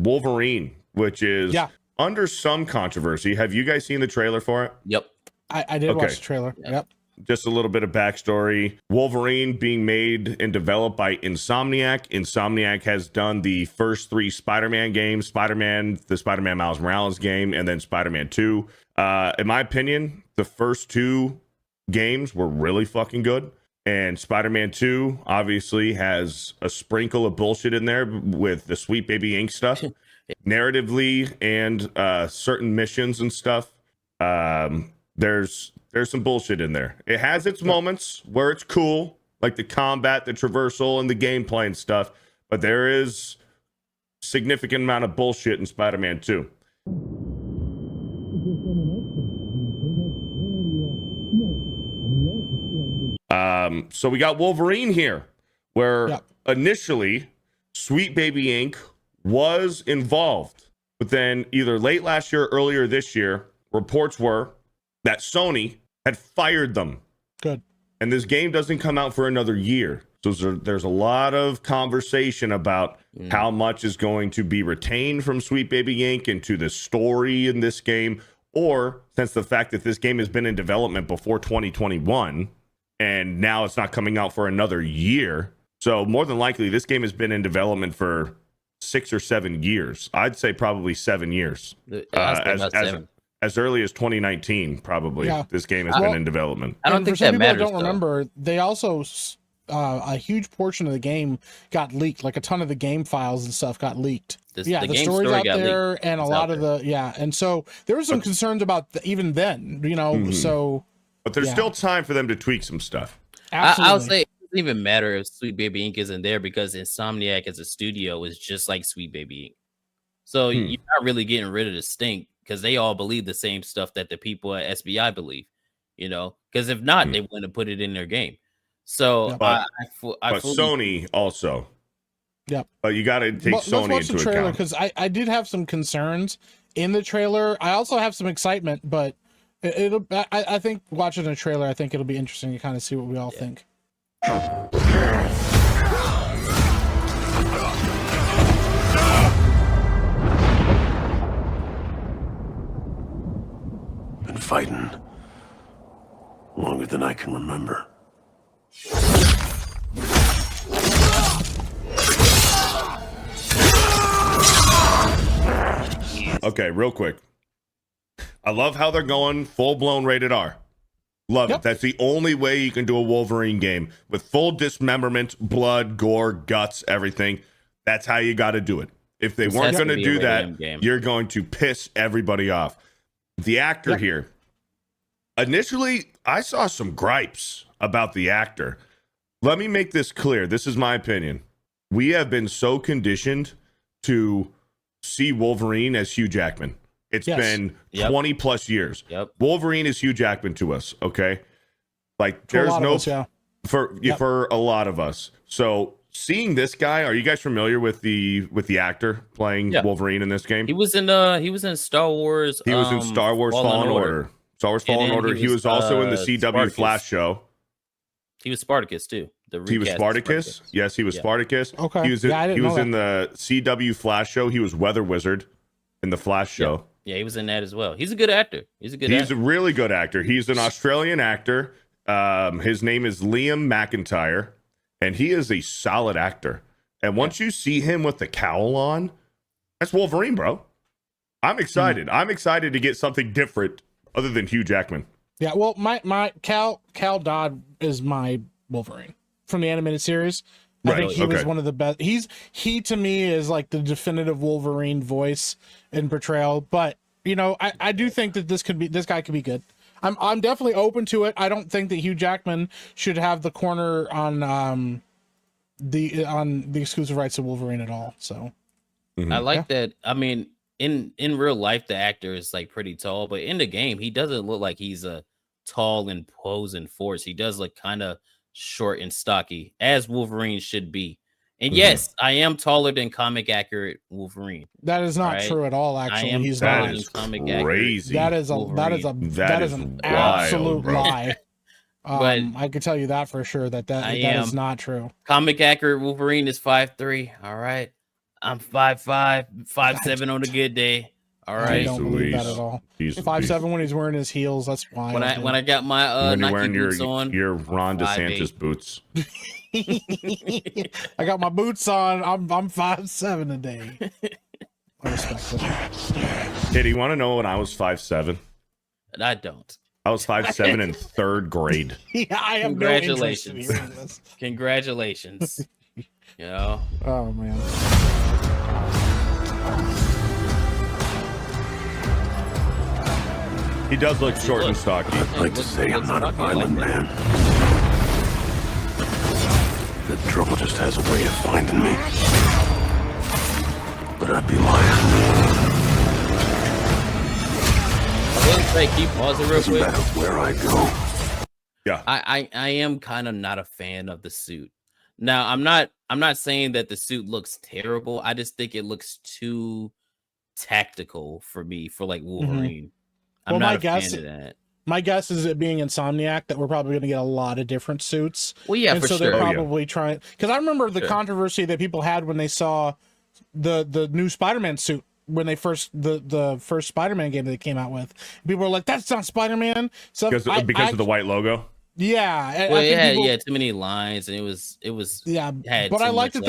Wolverine, which is under some controversy. Have you guys seen the trailer for it? Yep. I did watch the trailer. Yep. Just a little bit of backstory. Wolverine being made and developed by Insomniac. Insomniac has done the first 3 Spider-Man games, the Spider-Man Miles Morales game, and then Spider-Man 2. In my opinion, the first 2 games were really fucking good. And Spider-Man 2 obviously has a sprinkle of bullshit in there with the Sweet Baby Inc. stuff. Narratively and certain missions and stuff. There's some bullshit in there. It has its moments where it's cool, like the combat, the traversal, and the gameplay and stuff. But there is significant amount of bullshit in Spider-Man 2. So we got Wolverine here, where initially Sweet Baby Inc. was involved. But then either late last year or earlier this year, reports were that Sony had fired them. Good. And this game doesn't come out for another year. So there's a lot of conversation about how much is going to be retained from Sweet Baby Inc. into the story in this game, or since the fact that this game has been in development before 2021 and now it's not coming out for another year. So more than likely, this game has been in development for 6 or 7 years. I'd say probably 7 years. As early as 2019, probably. This game has been in development. I don't think that matters. Don't remember. They also a huge portion of the game got leaked. Like a ton of the game files and stuff got leaked. The story's out there, and a lot of and so there were some concerns about even then. You know, so. But there's still time for them to tweak some stuff. Absolutely. I'll say it doesn't even matter if Sweet Baby Inc. isn't there because Insomniac as a studio is just like Sweet Baby Inc. So you're not really getting rid of the stink because they all believe the same stuff that the people at SBI believe, you know, because if not, they wouldn't have put it in their game. So but Sony also. Yep. But you got to take Sony let's watch into the trailer account. because I did have some concerns in the trailer. I also have some excitement, but I think watching the trailer, I think it'll be interesting to kind of see what we all think. Been fighting longer than I can remember. Okay, real quick. I love how they're going full-blown rated R. Love it. That's the only way you can do a Wolverine game with full dismemberment, blood, gore, guts, everything. That's how you got to do it. If they weren't going to do that, you're going to piss everybody off. The actor here. Initially, I saw some gripes about the actor. Let me make this clear. This is my opinion. We have been so conditioned to see Wolverine as Hugh Jackman. It's been 20 plus years. Wolverine is Hugh Jackman to us, okay? Like there's no for a lot of us. So seeing this guy, are you guys familiar with the actor playing Wolverine in this game? He was in Star Wars. He was in Star Wars Fallen Order. Star Wars Fallen Order. He was also in the CW Spartacus. Flash show. He was Spartacus too. He was Spartacus. Yes, he was Spartacus. Okay. He was in the CW Flash show. He was Weather Wizard in the Flash show. Yeah, he was in that as well. He's a good actor. He's a really good actor. He's an Australian actor. His name is Liam McIntyre, and he is a solid actor. And once you see him with the cowl on, that's Wolverine, bro. I'm excited. I'm excited to get something different other than Hugh Jackman. Yeah, well, my Cal Dodd is my Wolverine from the animated series. I think he was one of the best. He to me is like the definitive Wolverine voice and portrayal. But you know, I do think that this guy could be good. I'm definitely open to it. I don't think that Hugh Jackman should have the corner on the exclusive rights to Wolverine at all. So I like that. I mean, in real life, the actor is like pretty tall, but in the game, he doesn't look like he's a tall, imposing force. He does look kind of short and stocky, as Wolverine should be. And yes, I am taller than comic accurate Wolverine. That is not true at all. Actually, he's taller than comic crazy. That is an absolute lie. But I can tell you that for sure that is not true. Comic accurate Wolverine is 5'3". All right. I'm 5'5", 5'7" on a good day. All right. I don't believe that at all. 5'7" when he's wearing his heels. That's wild. When I got my Nike wearing boots on, your Ron DeSantis 5'8". boots. I got my boots on. I'm 5'7" a day. I respect it. Hey, do you want to know when I was 5'7"? I don't. I was 5'7" in 3rd grade. Yeah, I have Congratulations. no interest in hearing this. Congratulations. You know? Oh man. He does look short and stocky. I'd like to say I'm not a violent man. The trouble just has a way of finding me. But I'd be lying. I will say, keep pausing real Doesn't quick. matter where I go. Yeah. I am kind of not a fan of the suit. Now, I'm not saying that the suit looks terrible. I just think it looks too tactical for me for like Wolverine. I'm not a fan of that. My guess is it being Insomniac that we're probably going to get a lot of different suits. Well, yeah, and for so sure. they're probably trying, because I remember the controversy that people had when they saw the new Spider-Man suit when they the first Spider-Man game that they came out with. People were like, "That's not Spider-Man." So Because of the white logo. Yeah, well, it had too many lines, and it was yeah. But I like that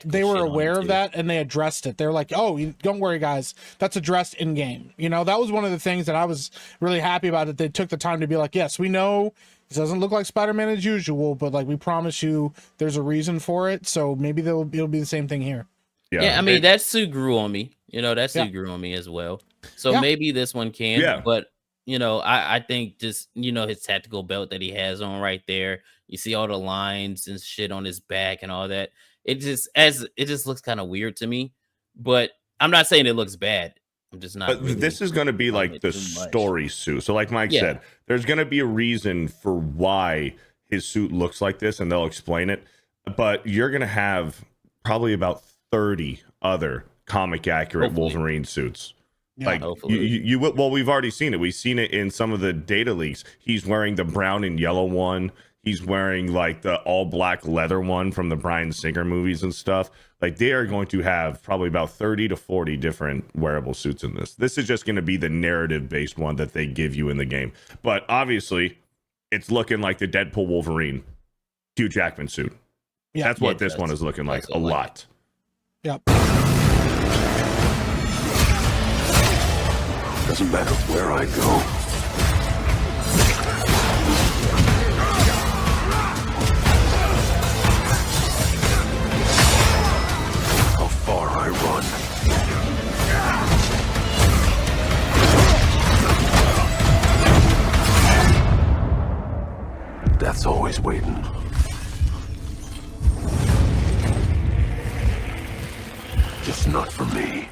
they were aware of that and they addressed it. They're like, "Oh, don't worry, guys, that's addressed in game." You know, that was one of the things that I was really happy about. That they took the time to be like, "Yes, we know it doesn't look like Spider-Man as usual, but like we promise you, there's a reason for it. So maybe it'll be the same thing here." Yeah, I mean that suit grew on me. You know, that suit grew on me as well. So maybe this one can. Yeah. But you know, I think just, you know, his tactical belt that he has on right there. You see all the lines and shit on his back and all that. It just looks kind of weird to me. But I'm not saying it looks bad. I'm just not. But this is going to be like the story suit. So like Mike said, there's going to be a reason for why his suit looks like this, and they'll explain it. But you're going to have probably about 30 other comic accurate Wolverine suits. Like you will. Well, we've already seen it. We've seen it in some of the data leaks. He's wearing the brown and yellow one. He's wearing like the all black leather one from the Bryan Singer movies and stuff. Like they are going to have probably about 30 to 40 different wearable suits in this. This is just going to be the narrative based one that they give you in the game. But obviously, it's looking like the Deadpool Wolverine Hugh Jackman suit. Yeah, that's what this one is looking like a lot. Yep. Doesn't matter where I go. How far I run. Death's always waiting. Just not for me.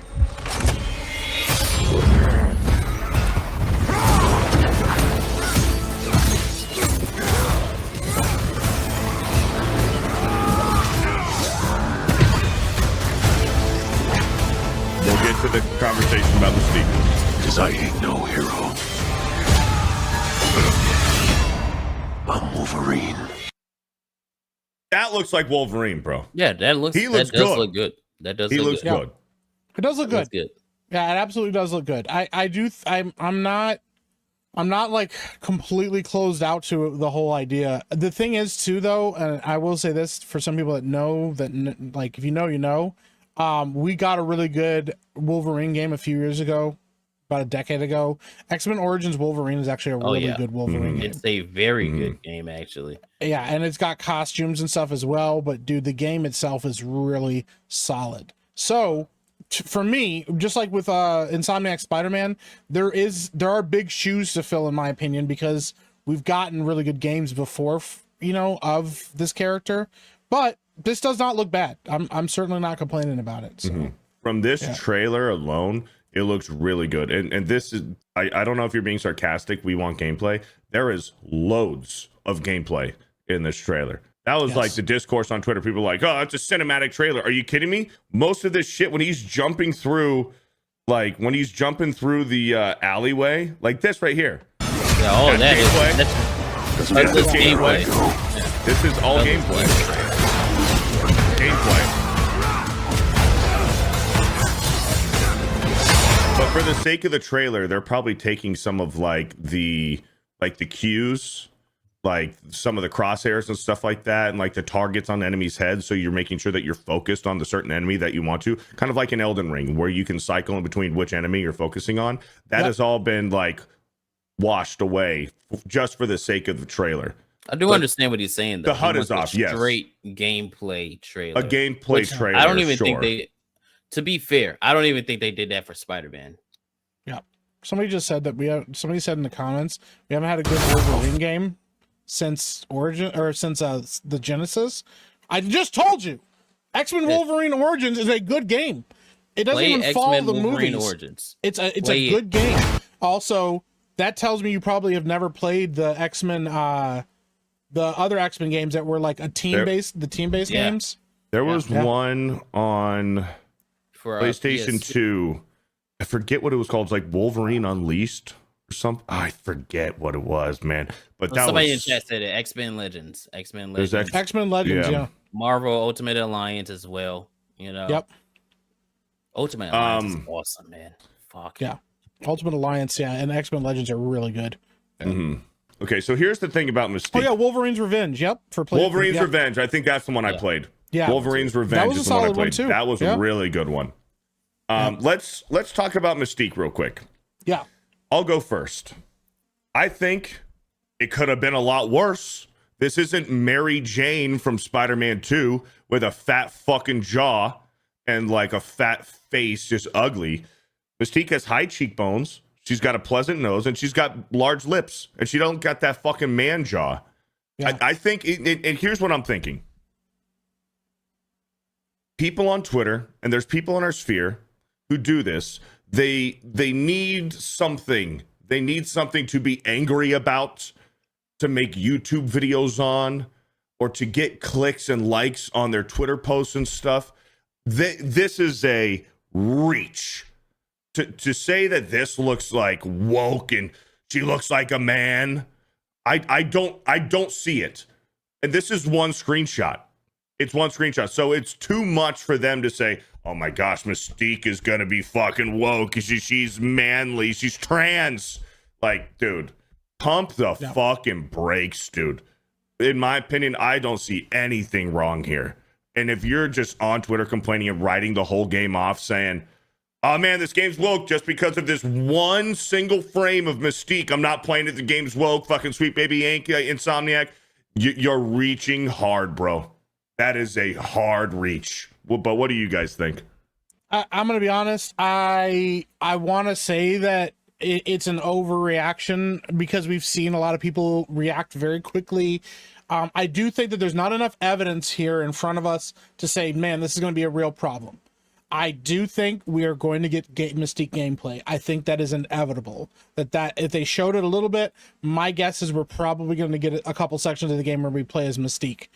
We'll get to the conversation about Mystique. Because I ain't no hero. I'm Wolverine. That looks like Wolverine, bro. Yeah, that looks good. That does look good. It does look good. Yeah, it absolutely does look good. I'm not like completely closed out to the whole idea. The thing is too, though, and I will say this for some people that know that, like, if you know, you know, we got a really good Wolverine game a few years ago, about a decade ago. X-Men Origins Wolverine is actually a really good Wolverine game. It's a very good game, actually. Yeah, and it's got costumes and stuff as well, but dude, the game itself is really solid. So for me, just like with Insomniac Spider-Man, there are big shoes to fill, in my opinion, because we've gotten really good games before, you know, of this character, but this does not look bad. I'm certainly not complaining about it. So. From this trailer alone, it looks really good. And this is, I don't know if you're being sarcastic. We want gameplay. There is loads of gameplay in this trailer. That was like the discourse on Twitter. People were like, oh, it's a cinematic trailer. Are you kidding me? Most of this shit, when he's jumping through, the alleyway, like this right here. Yeah, that's gameplay. This is all gameplay. Gameplay. for the sake of the trailer, they're probably taking some of the cues, like some of the crosshairs and stuff like that, and like the targets on enemies' heads, so you're making sure that you're focused on the certain enemy that you want to, kind of like in Elden Ring, where you can cycle in between which enemy you're focusing on. That has all been like washed away just for the sake of the trailer. I do understand what he's saying, though. The HUD is off, yes. Straight gameplay trailer. A gameplay trailer. I don't even think they, to be fair, I don't even think they did that for Spider-Man. Yeah. Somebody just said that somebody said in the comments, we haven't had a good Wolverine game since Origin, or since the Genesis. I just told you, X-Men Wolverine Origins is a good game. It doesn't even follow the movies. Origins. It's a good game. Also, that tells me you probably have never played the X-Men, the other X-Men games that were like team-based games. There was one on for PlayStation 2. I forget what it was called. It's like Wolverine Unleashed or something. I forget what it was, man. But that somebody in chat said it. X-Men Legends. X-Men Legends. X-Men Legends, yeah. Marvel Ultimate Alliance as well. You know. Yep. Ultimate Alliance is awesome, man. Fuck. Yeah. Ultimate Alliance, yeah, and X-Men Legends are really good. Mm-hmm. Okay, so here's the thing about Mystique. Oh yeah, Wolverine's Revenge. Yep, Wolverine's Revenge. I think that's the one I played. Yeah, Wolverine's Revenge is the one I played. Too. That was a really good one. Let's talk about Mystique real quick. Yeah, I'll go first. I think it could have been a lot worse. This isn't Mary Jane from Spider-Man 2 with a fat fucking jaw and like a fat face, just ugly. Mystique has high cheekbones. She's got a pleasant nose, and she's got large lips, and she don't got that fucking man jaw. Yeah. I think, and here's what I'm thinking. People on Twitter, and there's people in our sphere who do this. They need something. They need something to be angry about, to make YouTube videos on, or to get clicks and likes on their Twitter posts and stuff. This is a reach. To say that this looks like woke and she looks like a man, I don't see it. And this is one screenshot. It's one screenshot. So it's too much for them to say, oh my gosh, Mystique is gonna be fucking woke because she's manly, she's trans. Like, dude, pump the fucking brakes, dude. In my opinion, I don't see anything wrong here. And if you're just on Twitter complaining and writing the whole game off saying, oh man, this game's woke just because of this one single frame of Mystique, I'm not playing it, the game's woke, fucking Sweet Baby Inc., Insomniac, you're reaching hard, bro. That is a hard reach. Well, but what do you guys think? I'm going to be honest. I want to say that it's an overreaction because we've seen a lot of people react very quickly. I do think that there's not enough evidence here in front of us to say, man, this is going to be a real problem. I do think we are going to get Mystique gameplay. I think that is inevitable. That if they showed it a little bit, my guess is we're probably going to get a couple sections of the game where we play as Mystique.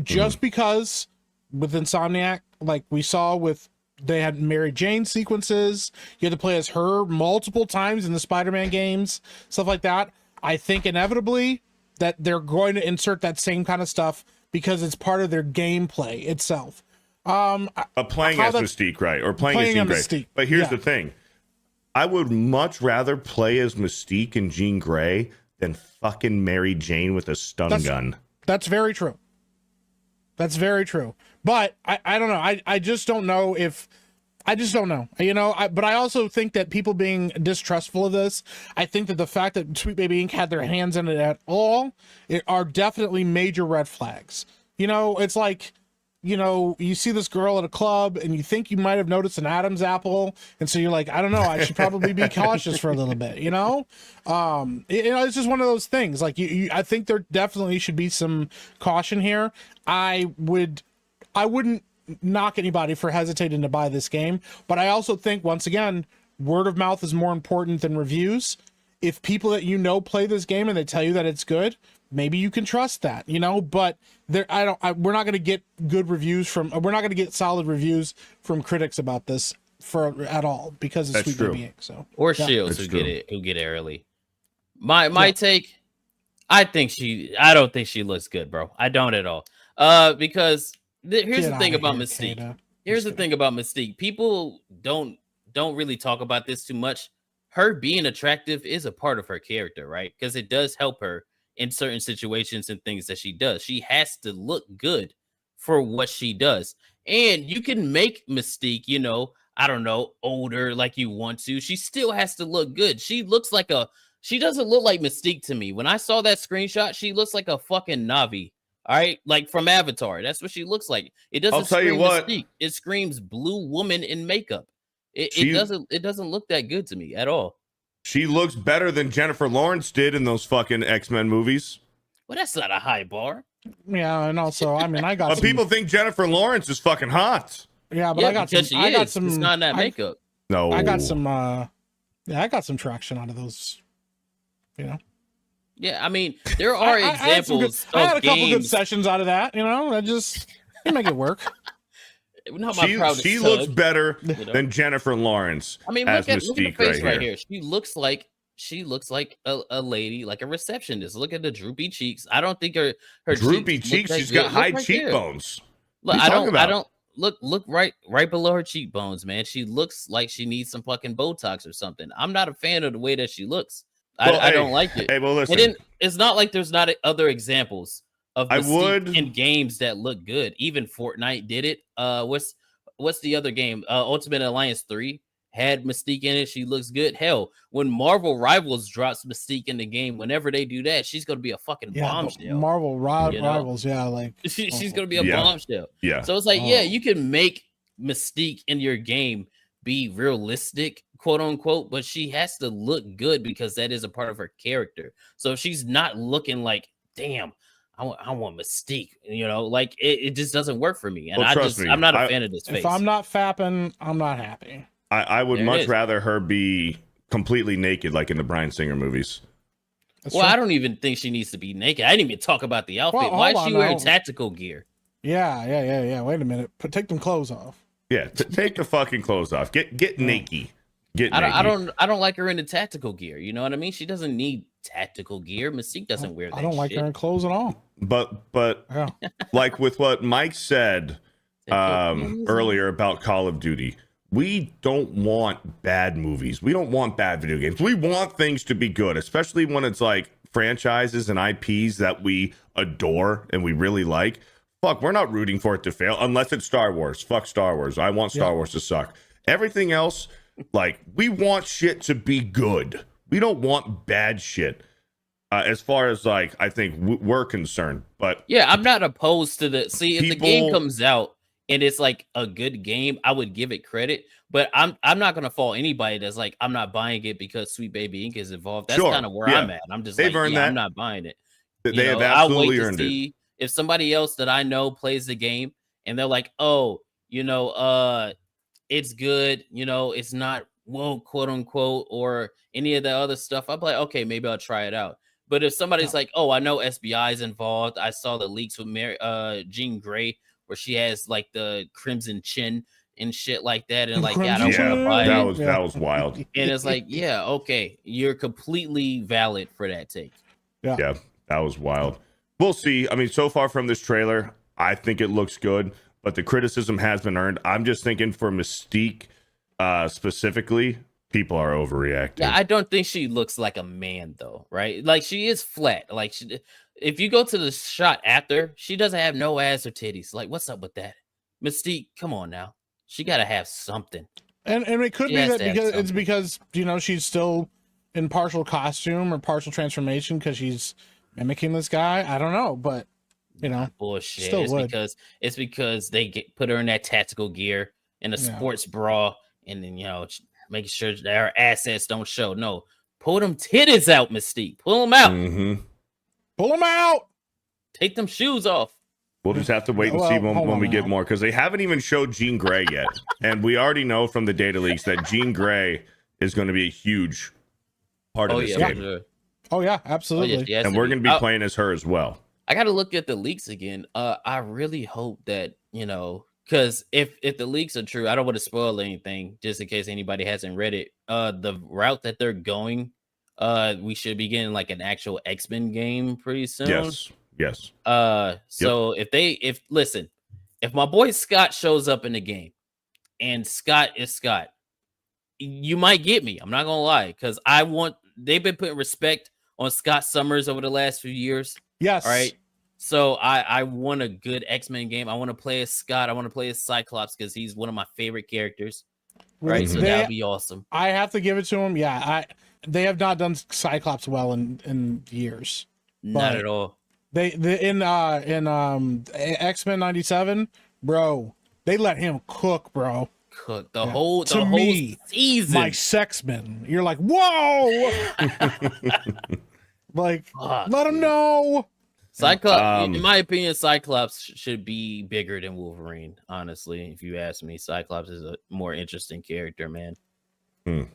Just because with Insomniac, like we saw with, they had Mary Jane sequences, you had to play as her multiple times in the Spider-Man games, stuff like that. I think inevitably that they're going to insert that same kind of stuff because it's part of their gameplay itself. Playing as Mystique, right? Or playing as Jean Grey. But here's the thing. I would much rather play as Mystique and Jean Grey than fucking Mary Jane with a stun gun. That's very true. That's very true. But I don't know. I just don't know if... I just don't know. You know, but I also think that people being distrustful of this, I think that the fact that Sweet Baby Inc. had their hands in it at all are definitely major red flags. You know, it's like... You know, you see this girl at a club and you think you might have noticed an Adam's apple. And so you're like, I don't know, I should probably be cautious for a little bit, you know? It's just one of those things. Like I think there definitely should be some caution here. I wouldn't knock anybody for hesitating to buy this game, but I also think, once again, word of mouth is more important than reviews. If people that you know play this game and they tell you that it's good, maybe you can trust that, you know, but we're not going to get good reviews we're not going to get solid reviews from critics about this at all because it's Sweet Baby Inc. So, or Shields who get it early. My take, I don't think she looks good, bro. I don't at all. Because here's the thing about Mystique. Here's the thing about Mystique. People don't don't really talk about this too much. Her being attractive is a part of her character, right? Because it does help her in certain situations and things that she does. She has to look good for what she does. And you can make Mystique, I don't know, older like you want to. She still has to look good. She doesn't look like Mystique to me. When I saw that screenshot, she looks like a fucking Navi. All right, like from Avatar. That's what she looks like. It doesn't scream Mystique. It screams blue woman in makeup. It doesn't look that good to me at all. She looks better than Jennifer Lawrence did in those fucking X-Men movies. Well, that's not a high bar. Yeah, and also, I mean, but people think Jennifer Lawrence is fucking hot. Yeah, but I got some. It's not that makeup. No, I got some. I got some traction out of those. Yeah, I mean, there are examples. I had a couple good sessions out of that. You make it work. She looks better than Jennifer Lawrence. I mean, look at the face right here. She looks like a lady, like a receptionist. Look at the droopy cheeks. I don't think her droopy cheeks. She's got high cheekbones. Look, I don't look right below her cheekbones, man. She looks like she needs some fucking Botox or something. I'm not a fan of the way that she looks. I don't like it. Hey, well, listen. And then it's not like there's not other examples of in games that look good. Even Fortnite did it. What's the other game? Ultimate Alliance 3 had Mystique in it. She looks good. Hell, when Marvel Rivals drops Mystique in the game, whenever they do that, she's gonna be a fucking bombshell. Marvel Rivals, like she's gonna be a bombshell. Yeah. So it's like, you can make Mystique in your game be realistic, quote unquote, but she has to look good because that is a part of her character. So if she's not looking like, damn, I want Mystique, like it just doesn't work for me. And I'm not a fan of this face. If I'm not fapping, I'm not happy. I would much rather her be completely naked, like in the Bryan Singer movies. I don't even think she needs to be naked. I didn't even talk about the outfit. Why is she wearing tactical gear? Yeah. Wait a minute. Take them clothes off. Yeah, take the fucking clothes off. Get naked. I don't like her in the tactical gear. You know what I mean? She doesn't need tactical gear. Mystique doesn't wear that. I don't like her in clothes at all. But like with what Mike said earlier about Call of Duty, we don't want bad movies. We don't want bad video games. We want things to be good, especially when it's like franchises and IPs that we adore and we really like. Fuck, we're not rooting for it to fail unless it's Star Wars. Fuck Star Wars. I want Star Wars to suck. Everything else, like, we want shit to be good. We don't want bad shit. As far as like, I think we're concerned, but yeah, I'm not opposed to the. See, if the game comes out and it's like a good game, I would give it credit. But I'm not gonna fault anybody that's like, I'm not buying it because Sweet Baby Inc is involved. That's kind of where I'm at. I'm just like, I'm not buying it. They have absolutely earned it. If somebody else that I know plays the game and they're like, it's good, it's not woke, quote unquote, or any of the other stuff, I'm like, okay, maybe I'll try it out. But if somebody's like, oh, I know SBI is involved, I saw the leaks with Jean Grey where she has like the crimson chin and shit like that, and like, I don't want to buy it. That was wild. And it's like, yeah, okay, you're completely valid for that take. Yeah, that was wild. We'll see. I mean, so far from this trailer, I think it looks good, but the criticism has been earned. I'm just thinking for Mystique specifically, people are overreacting. Yeah, I don't think she looks like a man, though, right? Like, she is flat. Like, if you go to the shot after, she doesn't have no ass or titties. Like, what's up with that? Mystique, come on now. She got to have something. And it could be that because she's still in partial costume or partial transformation because she's mimicking this guy. I don't know, but bullshit. Still it's because they put her in that tactical gear in a sports bra, and then making sure that her assets don't show. No, pull them titties out, Mystique. Pull them out. Mm-hmm. Pull them out. Take them shoes off. We'll just have to wait and see when we get more, because they haven't even showed Jean Grey yet, and we already know from the data leaks that Jean Grey is going to be a huge part of this game. Sure. Oh yeah, absolutely. And we're going to be playing as her as well. I got to look at the leaks again. I really hope that, because if the leaks are true, I don't want to spoil anything just in case anybody hasn't read it. The route that they're going, we should be getting like an actual X-Men game pretty soon. Yes. So if my boy Scott shows up in the game and Scott is Scott, you might get me. I'm not gonna lie, because they've been putting respect on Scott Summers over the last few years. Yes. All right. So I want a good X-Men game. I want to play as Scott. I want to play as Cyclops because he's one of my favorite characters. Right. So that would be awesome. I have to give it to him. Yeah. They have not done Cyclops well in years. Not at all. They in X-Men 97, bro, they let him cook, bro. Cook the whole season. My Sexman. You're like, whoa. Like, let him know. Cyclops, in my opinion, Cyclops should be bigger than Wolverine. Honestly, if you ask me, Cyclops is a more interesting character, man.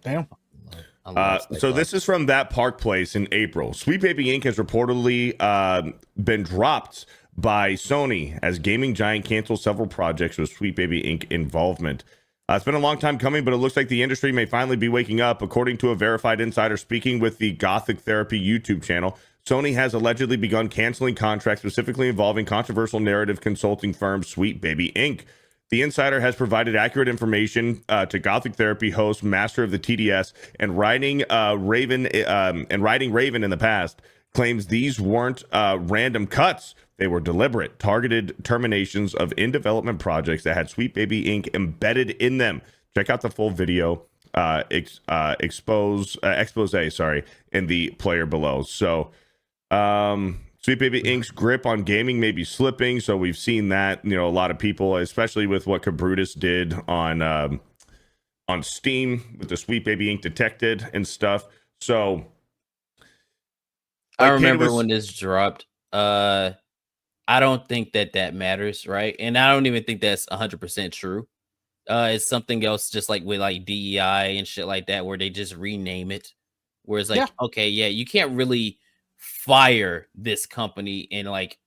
Damn. So this is from That Park Place in April. Sweet Baby Inc. has reportedly been dropped by Sony as gaming giant cancels several projects with Sweet Baby Inc. involvement. It's been a long time coming, but it looks like the industry may finally be waking up. According to a verified insider speaking with the Gothic Therapy YouTube channel, Sony has allegedly begun canceling contracts specifically involving controversial narrative consulting firm Sweet Baby Inc. The insider has provided accurate information to Gothic Therapy host, master of the TDS, and writing Raven in the past. Claims these weren't random cuts. They were deliberate, targeted terminations of in-development projects that had Sweet Baby Inc. embedded in them. Check out the full video expose in the player below. So Sweet Baby Inc.'s grip on gaming may be slipping. So we've seen that, a lot of people, especially with what Cabrutus did on Steam with the Sweet Baby Inc. Detected and stuff. So I remember when this dropped. I don't think that matters, right? And I don't even think that's 100% true. It's something else, just like with like DEI and shit like that, where they just rename it. Where it's like, okay, yeah, you can't really fire this company and like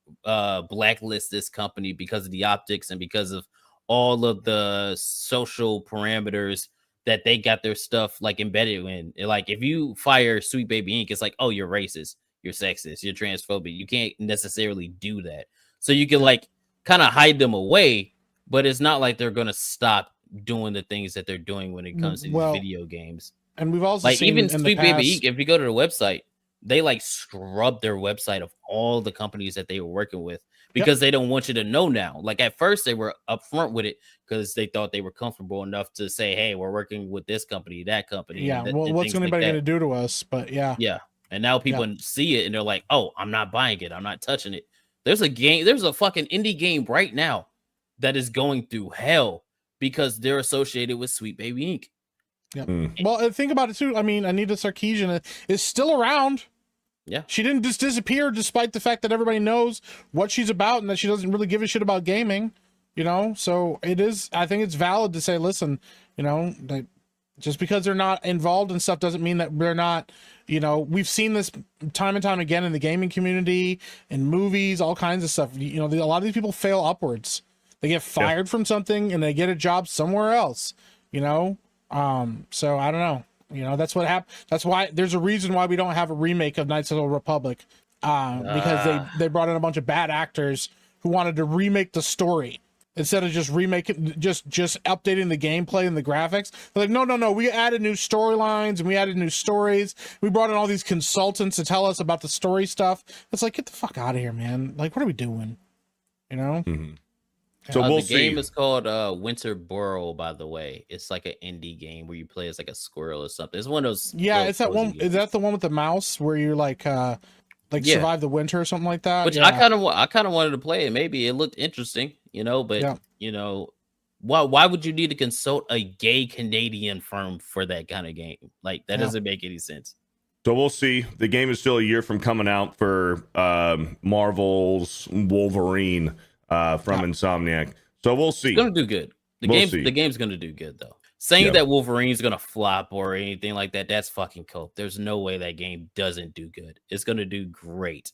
blacklist this company because of the optics and because of all of the social parameters that they got their stuff like embedded in. Like if you fire Sweet Baby Inc., it's like, oh, you're racist, you're sexist, you're transphobic. You can't necessarily do that. So you can like kind of hide them away, but it's not like they're gonna stop doing the things that they're doing when it comes to video games. And we've also like seen even Sweet Baby Inc., if you go to the website, they like scrub their website of all the companies that they were working with because they don't want you to know now. Like at first they were upfront with it because they thought they were comfortable enough to say, hey, we're working with this company, that company. Yeah. Well, what's anybody going to do to us? But yeah. Yeah. And now people see it and they're like, oh, I'm not buying it. I'm not touching it. There's a fucking indie game right now that is going through hell because they're associated with Sweet Baby Inc. Yeah. Well, think about it too. I mean, Anita Sarkeesian is still around. Yeah. She didn't just disappear despite the fact that everybody knows what she's about and that she doesn't really give a shit about gaming, So I think it's valid to say, listen, that just because they're not involved in stuff doesn't mean that they're not, we've seen this time and time again in the gaming community, in movies, all kinds of stuff. A lot of these people fail upwards. They get fired from something and they get a job somewhere else, so I don't know. That's what happened. That's why there's a reason why we don't have a remake of Knights of the Republic, because they brought in a bunch of bad actors who wanted to remake the story instead of just remaking, just updating the gameplay and the graphics. They're like, no, we added new storylines and we added new stories. We brought in all these consultants to tell us about the story stuff. It's like, get the fuck out of here, man. Like, what are we doing? Mm-hmm. So the game is called Winter Burrow, by the way. It's like an indie game where you play as like a squirrel or something. It's one of those. Yeah, it's that one. Games. Is that the one with the mouse where you're like survive the winter or something like that? Which I kind of wanted to play it. Maybe it looked interesting, but why would you need to consult a gay Canadian firm for that kind of game? Like that doesn't make any sense. So we'll see. The game is still a year from coming out for Marvel's Wolverine. From Insomniac, so we'll see. It's gonna do good. The game's gonna do good though. Saying that Wolverine's gonna flop or anything like that's fucking cool. There's no way that game doesn't do good. It's gonna do great,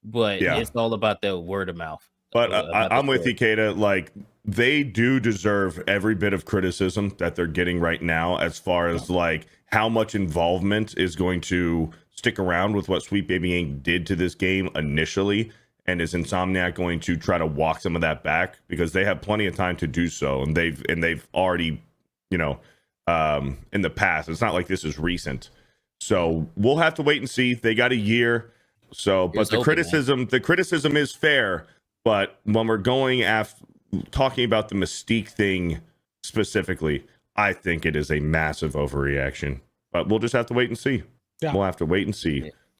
but it's all about the word of mouth. But I'm with you, Kata. Like they do deserve every bit of criticism that they're getting right now, as far as like how much involvement is going to stick around with what Sweet Baby Inc. did to this game initially. And is Insomniac going to try to walk some of that back, because they have plenty of time to do so, and they've already, in the past. It's not like this is recent. So we'll have to wait and see. They got a year. So, but the criticism is fair. But when we're going after talking about the Mystique thing specifically, I think it is a massive overreaction. But we'll just have to wait and see. Yeah. We'll have to wait and see.